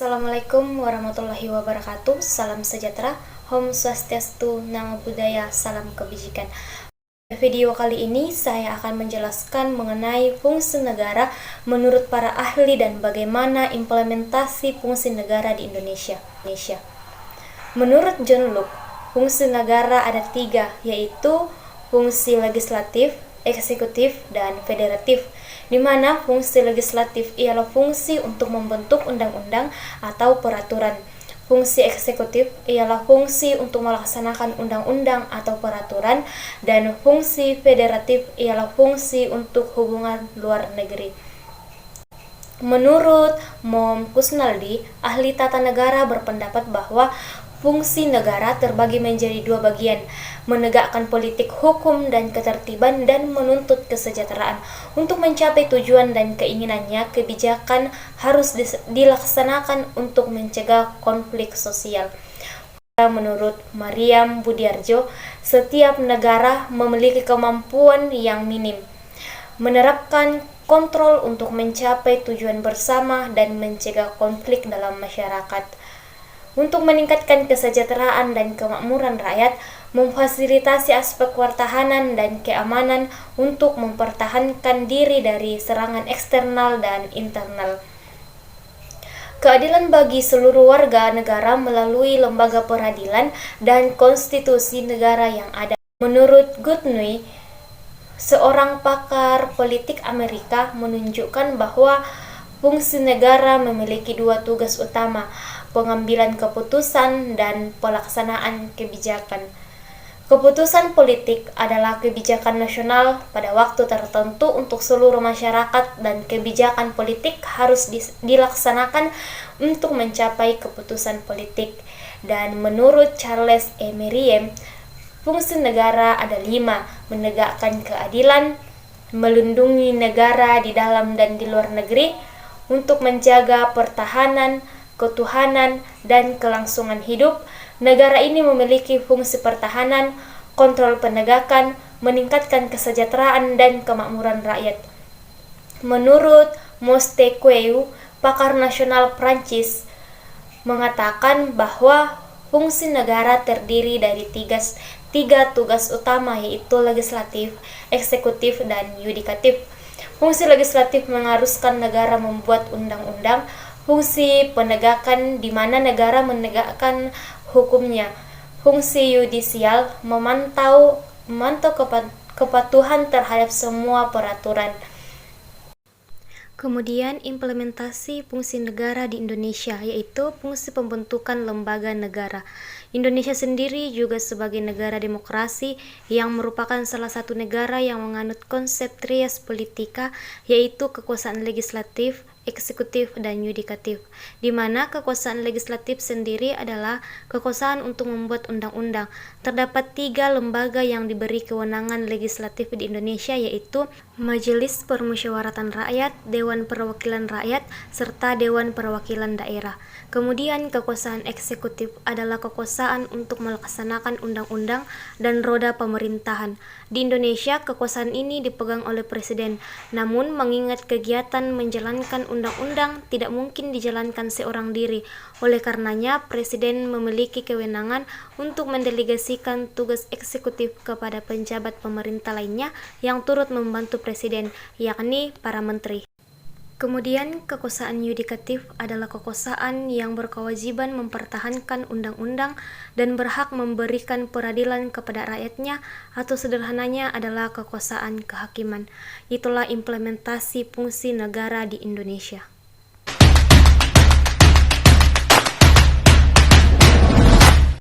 Assalamualaikum warahmatullahi wabarakatuh. Salam sejahtera, Om Swastiastu, Namo Buddhaya, salam kebajikan. Pada video kali ini saya akan menjelaskan mengenai fungsi negara menurut para ahli dan bagaimana implementasi fungsi negara di Indonesia. Menurut John Locke, fungsi negara ada 3, yaitu fungsi legislatif, eksekutif, dan federatif, di mana fungsi legislatif ialah fungsi untuk membentuk undang-undang atau peraturan. Fungsi eksekutif ialah fungsi untuk melaksanakan undang-undang atau peraturan, dan fungsi federatif ialah fungsi untuk hubungan luar negeri. Menurut Mohm Kusnaldy, ahli tata negara berpendapat bahwa fungsi negara terbagi menjadi 2 bagian, menegakkan politik hukum dan ketertiban dan menuntut kesejahteraan. Untuk mencapai tujuan dan keinginannya, kebijakan harus dilaksanakan untuk mencegah konflik sosial. Menurut Mariam Budiarjo, setiap negara memiliki kemampuan yang minim menerapkan kontrol untuk mencapai tujuan bersama dan mencegah konflik dalam masyarakat. Untuk meningkatkan kesejahteraan dan kemakmuran rakyat, memfasilitasi aspek pertahanan dan keamanan untuk mempertahankan diri dari serangan eksternal dan internal. Keadilan bagi seluruh warga negara melalui lembaga peradilan dan konstitusi negara yang ada. Menurut Goodwin, seorang pakar politik Amerika, menunjukkan bahwa fungsi negara memiliki 2 tugas utama, pengambilan keputusan dan pelaksanaan kebijakan. Keputusan politik adalah kebijakan nasional pada waktu tertentu untuk seluruh masyarakat, dan kebijakan politik harus dilaksanakan untuk mencapai keputusan politik. Dan menurut Charles E. Merriam, fungsi negara ada 5, menegakkan keadilan, melindungi negara di dalam dan di luar negeri, untuk menjaga pertahanan, ketuhanan, dan kelangsungan hidup. Negara ini memiliki fungsi pertahanan, kontrol penegakan, meningkatkan kesejahteraan dan kemakmuran rakyat. Menurut Montesquieu, pakar nasional Prancis, mengatakan bahwa fungsi negara terdiri dari 3 tugas utama, yaitu legislatif, eksekutif, dan yudikatif. Fungsi legislatif mengharuskan negara membuat undang-undang. Fungsi penegakan, di mana negara menegakkan hukumnya. Fungsi yudisial memantau kepatuhan terhadap semua peraturan. Kemudian implementasi fungsi negara di Indonesia, yaitu fungsi pembentukan lembaga negara. Indonesia sendiri juga sebagai negara demokrasi yang merupakan salah satu negara yang menganut konsep trias politika, yaitu kekuasaan legislatif, eksekutif, dan yudikatif, di mana kekuasaan legislatif sendiri adalah kekuasaan untuk membuat undang-undang. Terdapat 3 lembaga yang diberi kewenangan legislatif di Indonesia, yaitu Majelis Permusyawaratan Rakyat, Dewan Perwakilan Rakyat, serta Dewan Perwakilan Daerah. Kemudian kekuasaan eksekutif adalah kekuasaan untuk melaksanakan undang-undang dan roda pemerintahan. Di Indonesia, kekuasaan ini dipegang oleh Presiden. Namun, mengingat kegiatan menjalankan undang-undang tidak mungkin dijalankan seorang diri. Oleh karenanya, Presiden memiliki kewenangan untuk mendelegasikan tugas eksekutif kepada pejabat pemerintah lainnya yang turut membantu Presiden, yakni para menteri. Kemudian, kekuasaan yudikatif adalah kekuasaan yang berkewajiban mempertahankan undang-undang dan berhak memberikan peradilan kepada rakyatnya, atau sederhananya adalah kekuasaan kehakiman. Itulah implementasi fungsi negara di Indonesia.